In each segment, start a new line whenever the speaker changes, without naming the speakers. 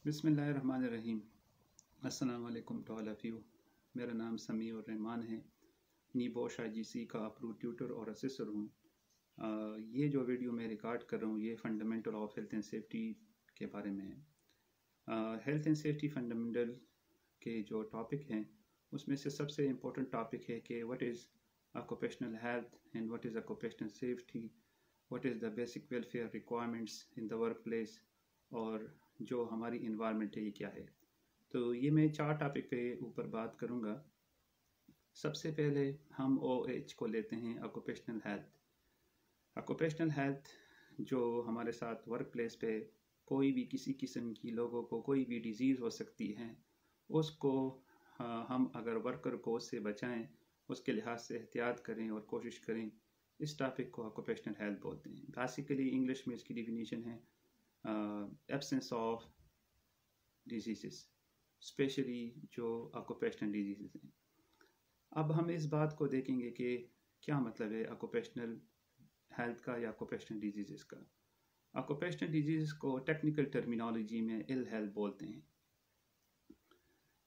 बिस्मिल्लाहिर्रहमानिर्रहीम। अस्सलाम वालेकुम टू ऑल ऑफ यू। मेरा नाम समीउर रहमान है। नीबोश IGC का अप्रूव ट्यूटर और असिस्टर हूँ। ये जो वीडियो मैं रिकॉर्ड कर रहा हूँ ये fundamental of health and safety के बारे में है। हेल्थ एंड सेफ्टी फ़ंडामेंटल के जो टॉपिक हैं उसमें से सबसे इम्पोर्टेंट टॉपिक है कि what is occupational health and what is occupational safety, what is the basic welfare requirements in the work place, और जो हमारी इन्वायरमेंट है ये क्या है। तो ये मैं 4 टॉपिक पे ऊपर बात करूँगा। सबसे पहले हम OH को लेते हैं, ऑक्यूपेशनल हेल्थ। ऑक्यूपेशनल हेल्थ जो हमारे साथ वर्क प्लेस पे कोई भी किसी किस्म की लोगों को कोई भी डिजीज़ हो सकती है उसको हम अगर वर्कर को उससे बचाएं, उसके लिहाज से एहतियात करें और कोशिश करें, इस टॉपिक को ऑक्यूपेशनल हेल्थ बोलते हैं। बेसिकली इंग्लिश में इसकी डिफिनीशन है एब्सेंस ऑफ डिजीज़, स्पेशली जो ऑक्यूपेशनल डिजीज़ हैं। अब हम इस बात को देखेंगे कि क्या मतलब है ऑक्यूपेशनल हेल्थ का या ऑक्यूपेशनल डिजीज़ का। ऑक्यूपेशनल डिजीज़ को टेक्निकल टर्मिनोलॉजी में इल हेल्थ बोलते हैं।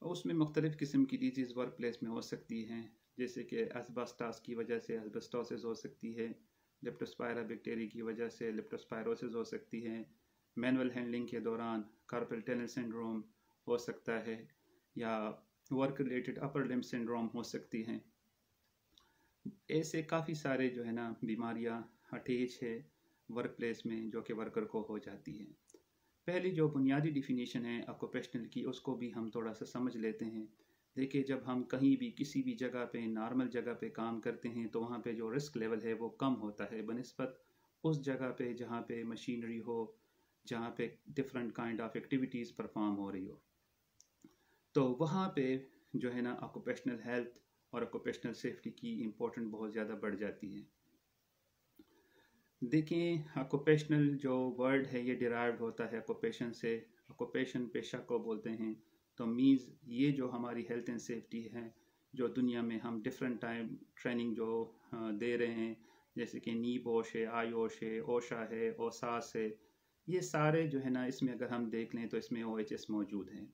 उसमें मुख्तलिफ़ किस्म की डिजीज़ वर्क प्लेस में हो सकती हैं, जैसे कि एस्बेस्टॉस की वजह से एस्बेस्टोसिस हो सकती है, लेप्टोस्पायरा बैक्टीरिया की वजह से लेप्टोस्पायरोसिस हो सकती है, मैनुअल हैंडलिंग के दौरान कार्पल टनल सिंड्रोम हो सकता है, या work related upper limb syndrome हो सकती हैं। ऐसे काफ़ी सारे जो है ना बीमारियां अटैच है वर्क प्लेस में जो कि वर्कर को हो जाती हैं। पहली जो बुनियादी डिफिनीशन है ऑक्यूपेशनल की उसको भी हम थोड़ा सा समझ लेते हैं। देखिए, जब हम कहीं भी किसी भी जगह पे नॉर्मल जगह पे काम करते हैं तो वहाँ पे जो रिस्क लेवल है वो कम होता है बनिस्बत उस जगह पे जहाँ पे मशीनरी हो, जहाँ पे different kind of activities perform हो रही हो। तो वहाँ पे जो है ना ऑक्यूपेशनल हेल्थ और ऑक्यूपेशनल सेफ्टी की इम्पोर्टेंट बहुत ज़्यादा बढ़ जाती है। देखें, ऑक्यूपेशनल जो वर्ड है ये डिराइव्ड होता है ऑक्यूपेशन से। ऑक्यूपेशन पेशा को बोलते हैं। तो मीन्स ये जो हमारी हेल्थ एंड सेफ्टी है जो दुनिया में हम डिफरेंट टाइम ट्रेनिंग जो दे रहे हैं, जैसे कि नीबोश है, आयोश है, ओशा है, ओसास है, ये सारे जो है ना इसमें अगर हम देख लें तो इसमें OHS मौजूद हैं।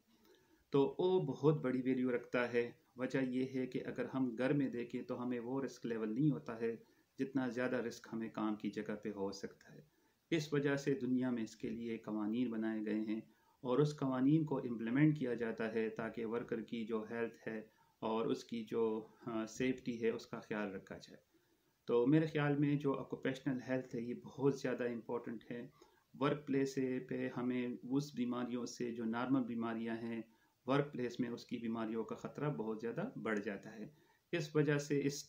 तो वो बहुत बड़ी वैल्यू रखता है। वजह ये है कि अगर हम घर में देखें तो हमें वो रिस्क लेवल नहीं होता है जितना ज़्यादा रिस्क हमें काम की जगह पे हो सकता है। इस वजह से दुनिया में इसके लिए कवानीन बनाए गए हैं और उस कवानीन को इम्प्लीमेंट किया जाता है ताकि वर्कर की जो हेल्थ है और उसकी जो सेफ्टी है उसका ख्याल रखा जाए। तो मेरे ख्याल में जो ऑक्यूपेशनल हेल्थ है ये बहुत ज़्यादा इम्पोर्टेंट है। वर्क प्लेस पे हमें उस बीमारियों से जो नॉर्मल बीमारियां हैं वर्क प्लेस में उसकी बीमारियों का ख़तरा बहुत ज़्यादा बढ़ जाता है। इस वजह से इस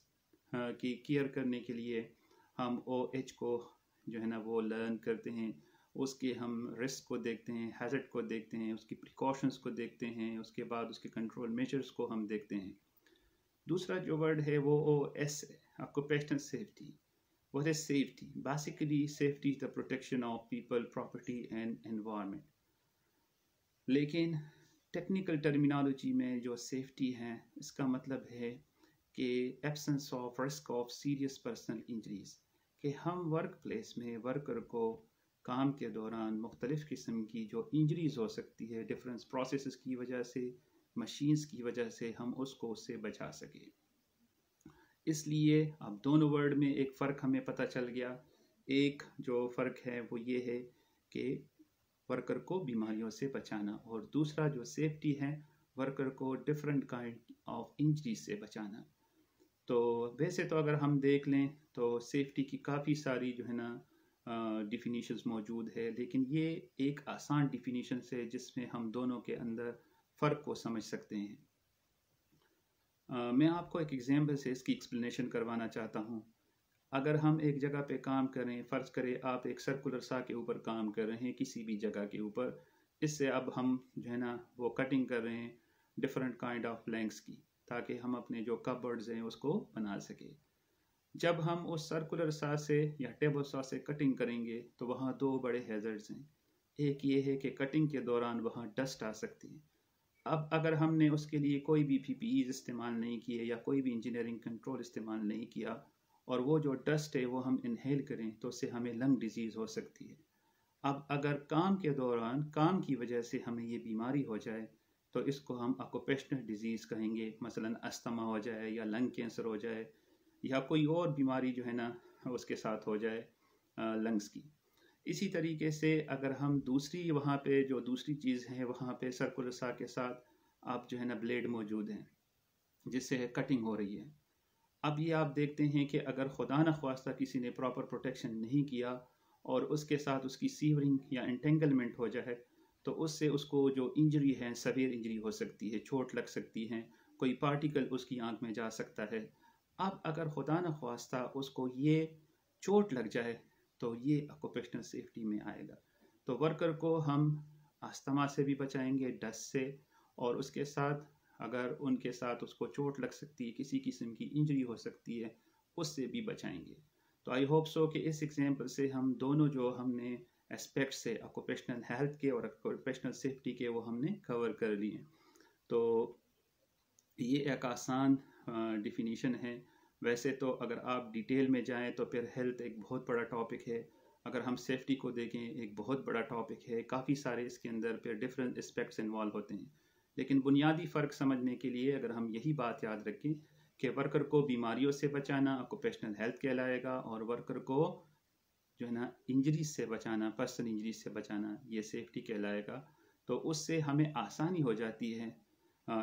की केयर करने के लिए हम OH को जो है ना वो लर्न करते हैं, उसके हम रिस्क को देखते हैं, हैजर्ड को देखते हैं, उसकी प्रिकॉशंस को देखते हैं, उसके बाद उसके कंट्रोल मेजर्स को हम देखते हैं। दूसरा जो वर्ड है वो OS है, occupational safety. What is safety? Basically, safety is the protection of people, property and environment. लेकिन टेक्निकल टर्मिनोलॉजी में जो सेफ्टी है इसका मतलब है कि absence of risk of serious personal injuries, कि हम वर्क प्लेस में वर्कर को काम के दौरान मुख्तलिफ़ किस्म की जो इंजरीज हो सकती है डिफरेंट प्रोसेस की वजह से, मशीन्स की वजह से, हम उसको उससे बचा सके। इसलिए अब दोनों वर्ड में एक फ़र्क हमें पता चल गया। एक जो फ़र्क है वो ये है कि वर्कर को बीमारियों से बचाना, और दूसरा जो सेफ्टी है वर्कर को डिफरेंट काइंड ऑफ इंजरी से बचाना। तो वैसे तो अगर हम देख लें तो सेफ्टी की काफ़ी सारी जो है ना डिफिनीशंस मौजूद है, लेकिन ये एक आसान डिफिनीशन से जिसमें हम दोनों के अंदर फ़र्क को समझ सकते हैं। मैं आपको एक एग्जांपल से इसकी एक्सप्लेनेशन करवाना चाहता हूँ। अगर हम एक जगह पे काम करें, फ़र्ज़ करें आप एक सर्कुलर सा के ऊपर काम कर रहे हैं किसी भी जगह के ऊपर, इससे अब हम जो है ना वो कटिंग कर रहे हैं डिफरेंट काइंड ऑफ लेंथ्स की, ताकि हम अपने जो कपबोर्ड्स हैं उसको बना सके। जब हम उस सर्कुलर सा से या टेबल सा से कटिंग करेंगे तो वहाँ दो बड़े हैज़र्ड्स हैं। एक ये है कि कटिंग के दौरान वहाँ डस्ट आ सकती है। अब अगर हमने उसके लिए कोई भी PPEs इस्तेमाल नहीं किए या कोई भी इंजीनियरिंग कंट्रोल इस्तेमाल नहीं किया और वो जो डस्ट है वो हम इनहेल करें तो उससे हमें लंग डिजीज़ हो सकती है। अब अगर काम के दौरान काम की वजह से हमें ये बीमारी हो जाए तो इसको हम ऑक्यूपेशनल डिजीज़ कहेंगे, मसलन अस्थमा हो जाए या लंग कैंसर हो जाए या कोई और बीमारी जो है ना उसके साथ हो जाए लंग्स की। इसी तरीके से अगर हम दूसरी वहाँ पे जो दूसरी चीज़ है वहाँ पे सर्कुलर सा के साथ आप जो है ना ब्लेड मौजूद हैं जिससे कटिंग हो रही है। अब ये आप देखते हैं कि अगर खुदा न ख्वास्ता किसी ने प्रॉपर प्रोटेक्शन नहीं किया और उसके साथ उसकी सीवरिंग या एंटेंगलमेंट हो जाए तो उससे उसको जो इंजरी है सवेयर इंजरी हो सकती है, चोट लग सकती है, कोई पार्टिकल उसकी आंख में जा सकता है। अब अगर खुदा न ख्वास्ता उसको ये चोट लग जाए तो ये ऑक्यूपेशनल सेफ्टी में आएगा। तो वर्कर को हम अस्थमा से भी बचाएंगे, डस्ट से, और उसके साथ अगर उनके साथ उसको चोट लग सकती है, किसी किस्म की इंजरी हो सकती है, उससे भी बचाएंगे। तो आई होप सो कि इस एग्जांपल से हम दोनों जो हमने एस्पेक्ट्स से ऑक्यूपेशनल हेल्थ के और ऑक्यूपेशनल सेफ्टी के वो हमने कवर कर लिए। तो ये एक आसान डिफिनीशन है। वैसे तो अगर आप डिटेल में जाएं तो फिर हेल्थ एक बहुत बड़ा टॉपिक है, अगर हम सेफ्टी को देखें एक बहुत बड़ा टॉपिक है, काफ़ी सारे इसके अंदर फिर डिफरेंट एस्पेक्ट्स इन्वॉल्व होते हैं। लेकिन बुनियादी फ़र्क समझने के लिए अगर हम यही बात याद रखें कि वर्कर को बीमारियों से बचाना ऑक्यूपेशनल हेल्थ कहलाएगा और वर्कर को जो है ना इंजरीज से बचाना, पर्सनल इंजरीज से बचाना, ये सेफ्टी कहलाएगा। तो उससे हमें आसानी हो जाती है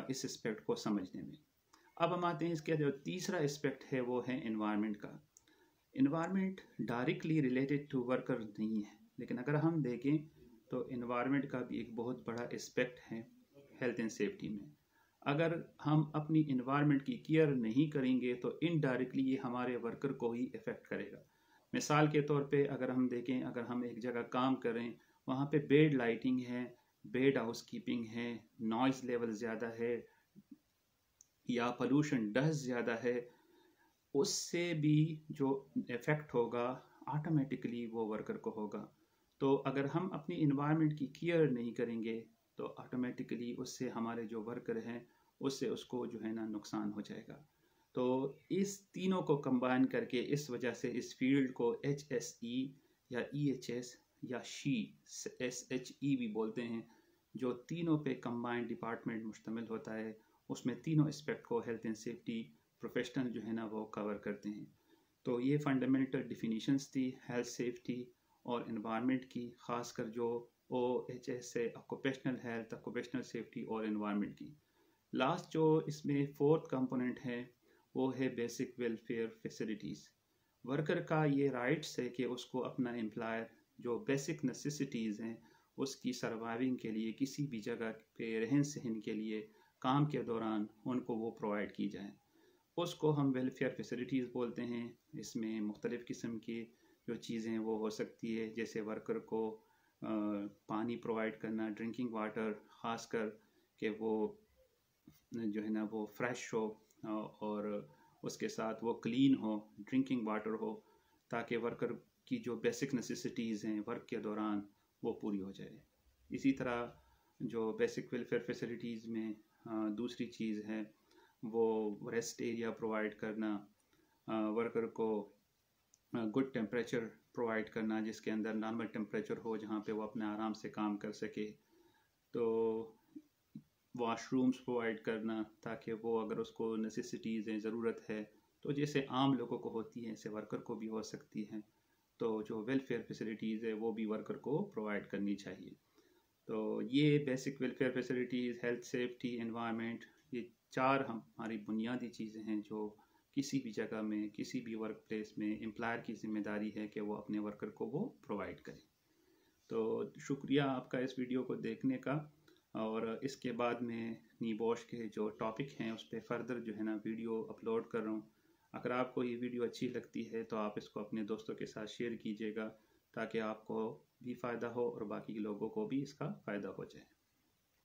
इस एस्पेक्ट को समझने में। अब हम आते हैं इसके जो तीसरा एस्पेक्ट है वो है एनवायरनमेंट का। Environment directly related to worker नहीं है, लेकिन अगर हम देखें तो एनवायरनमेंट का भी एक बहुत बड़ा एस्पेक्ट है हेल्थ एंड सेफ्टी में। अगर हम अपनी इन्वायरमेंट की केयर नहीं करेंगे तो इनडायरेक्टली ये हमारे वर्कर को ही इफ़ेक्ट करेगा। मिसाल के तौर पे अगर हम देखें, अगर हम एक जगह काम करें, वहाँ पे बेड लाइटिंग है, बेड हाउस कीपिंग है, नॉइज़ लेवल ज़्यादा है या पोल्यूशन डस्ट ज़्यादा है, उससे भी जो इफ़ेक्ट होगा ऑटोमेटिकली वो वर्कर को होगा। तो अगर हम अपनी इन्वायरमेंट की केयर नहीं करेंगे तो ऑटोमेटिकली उससे हमारे जो वर्कर हैं उससे उसको जो है ना नुकसान हो जाएगा। तो इस तीनों को कंबाइन करके इस वजह से इस फील्ड को HSE या EHS या SHE भी बोलते हैं, जो तीनों पे कंबाइंड डिपार्टमेंट मुश्तमिल होता है। उसमें तीनों एस्पेक्ट को हेल्थ एंड सेफ्टी प्रोफेशनल जो है ना वो कवर करते हैं। तो ये फंडामेंटल डिफिनीशंस थी हेल्थ सेफ्टी और एनवायरनमेंट की, ख़ासकर जो OHS है, ऑक्यूपेशनल हेल्थ, ऑक्यूपेशनल सेफ्टी और एनवायरनमेंट की। लास्ट जो इसमें फोर्थ कंपोनेंट है वो है बेसिक वेलफेयर फैसिलिटीज़। वर्कर का ये राइट्स है कि उसको अपना एम्प्लॉयर जो बेसिक नेसेसिटीज़ हैं उसकी सर्वाइविंग के लिए, किसी भी जगह पे रहन सहन के लिए, काम के दौरान उनको वो प्रोवाइड की जाए, उसको हम वेलफेयर फैसिलिटीज़ बोलते हैं। इसमें मुख्तलिफ़ किस्म की जो चीज़ें वो हो सकती है, जैसे वर्कर को पानी प्रोवाइड करना, ड्रिंकिंग वाटर, ख़ासकर कि वो जो है ना वो फ्रेश हो और उसके साथ वो क्लीन हो, ड्रिंकिंग वाटर हो, ताकि वर्कर की जो बेसिक नेसेसिटीज़ हैं वर्क के दौरान वो पूरी हो जाए। इसी तरह जो बेसिक वेलफेयर फैसिलिटीज़ में दूसरी चीज़ है वो रेस्ट एरिया प्रोवाइड करना, वर्कर को गुड टेम्परेचर प्रोवाइड करना जिसके अंदर नॉर्मल टेम्परेचर हो, जहाँ पे वो अपने आराम से काम कर सके। तो वॉशरूम्स प्रोवाइड करना ताकि वो अगर उसको नेसेसिटीज़ हैं, ज़रूरत है, तो जैसे आम लोगों को होती हैं ऐसे वर्कर को भी हो सकती हैं। तो जो वेलफेयर फैसिलिटीज़ है वो भी वर्कर को प्रोवाइड करनी चाहिए। तो ये basic welfare facilities, health safety, environment, ये चार हमारी बुनियादी चीज़ें हैं जो किसी भी जगह में, किसी भी वर्क प्लेस में एम्प्लॉयर की जिम्मेदारी है कि वो अपने वर्कर को वो प्रोवाइड करें। तो शुक्रिया आपका इस वीडियो को देखने का, और इसके बाद में नीबॉश के जो टॉपिक हैं उस पर फर्दर जो है ना वीडियो अपलोड कर रहा हूँ। अगर आपको ये वीडियो अच्छी लगती है तो आप इसको अपने दोस्तों के साथ शेयर कीजिएगा ताकि आपको भी फ़ायदा हो और बाकी लोगों को भी इसका फ़ायदा हो जाए।